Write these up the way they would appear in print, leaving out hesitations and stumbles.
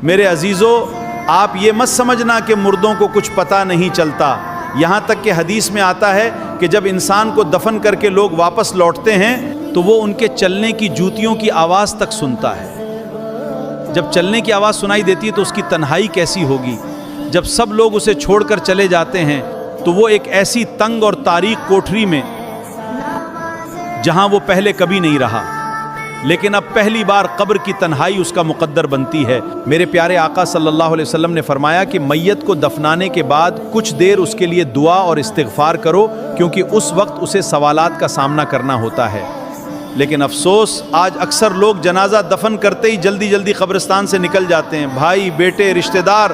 میرے عزیزو، آپ یہ مت سمجھنا کہ مردوں کو کچھ پتہ نہیں چلتا، یہاں تک کہ حدیث میں آتا ہے کہ جب انسان کو دفن کر کے لوگ واپس لوٹتے ہیں تو وہ ان کے چلنے کی جوتیوں کی آواز تک سنتا ہے۔ جب چلنے کی آواز سنائی دیتی ہے تو اس کی تنہائی کیسی ہوگی؟ جب سب لوگ اسے چھوڑ کر چلے جاتے ہیں تو وہ ایک ایسی تنگ اور تاریک کوٹری میں جہاں وہ پہلے کبھی نہیں رہا، لیکن اب پہلی بار قبر کی تنہائی اس کا مقدر بنتی ہے۔ میرے پیارے آقا صلی اللہ علیہ وسلم نے فرمایا کہ میت کو دفنانے کے بعد کچھ دیر اس کے لیے دعا اور استغفار کرو، کیونکہ اس وقت اسے سوالات کا سامنا کرنا ہوتا ہے۔ لیکن افسوس، آج اکثر لوگ جنازہ دفن کرتے ہی جلدی جلدی قبرستان سے نکل جاتے ہیں، بھائی بیٹے رشتہ دار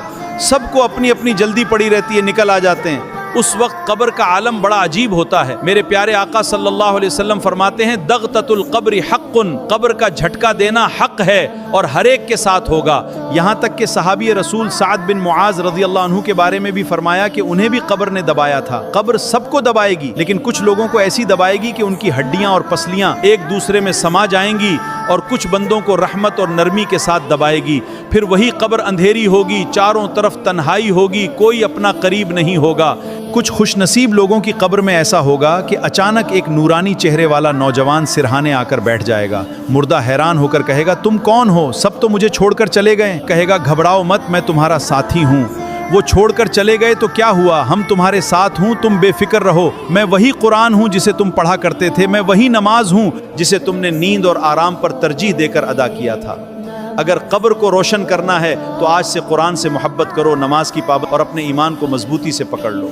سب کو اپنی اپنی جلدی پڑی رہتی ہے، نکل آ جاتے ہیں۔ اس وقت قبر کا عالم بڑا عجیب ہوتا ہے۔ میرے پیارے آقا صلی اللہ علیہ وسلم فرماتے ہیں دغتۃ القبر حق، قبر کا جھٹکا دینا حق ہے اور ہر ایک کے ساتھ ہوگا۔ یہاں تک کہ صحابی رسول سعد بن معاذ رضی اللہ عنہ کے بارے میں بھی فرمایا کہ انہیں بھی قبر نے دبایا تھا۔ قبر سب کو دبائے گی، لیکن کچھ لوگوں کو ایسی دبائے گی کہ ان کی ہڈیاں اور پسلیاں ایک دوسرے میں سما جائیں گی، اور کچھ بندوں کو رحمت اور نرمی کے ساتھ دبائے گی۔ پھر وہی قبر اندھیری ہوگی، چاروں طرف تنہائی ہوگی، کوئی اپنا قریب نہیں ہوگا۔ کچھ خوش نصیب لوگوں کی قبر میں ایسا ہوگا کہ اچانک ایک نورانی چہرے والا نوجوان سرہانے آ کر بیٹھ جائے گا۔ مردہ حیران ہو کر کہے گا تم کون ہو؟ سب تو مجھے چھوڑ کر چلے گئے۔ کہے گا گھبراؤ مت، میں تمہارا ساتھی ہوں۔ وہ چھوڑ کر چلے گئے تو کیا ہوا، ہم تمہارے ساتھ ہوں، تم بے فکر رہو۔ میں وہی قرآن ہوں جسے تم پڑھا کرتے تھے، میں وہی نماز ہوں جسے تم نے نیند اور آرام پر ترجیح دے کر ادا کیا تھا۔ اگر قبر کو روشن کرنا ہے تو آج سے قرآن سے محبت کرو، نماز کی پابندی اور اپنے ایمان کو مضبوطی سے پکڑ لو۔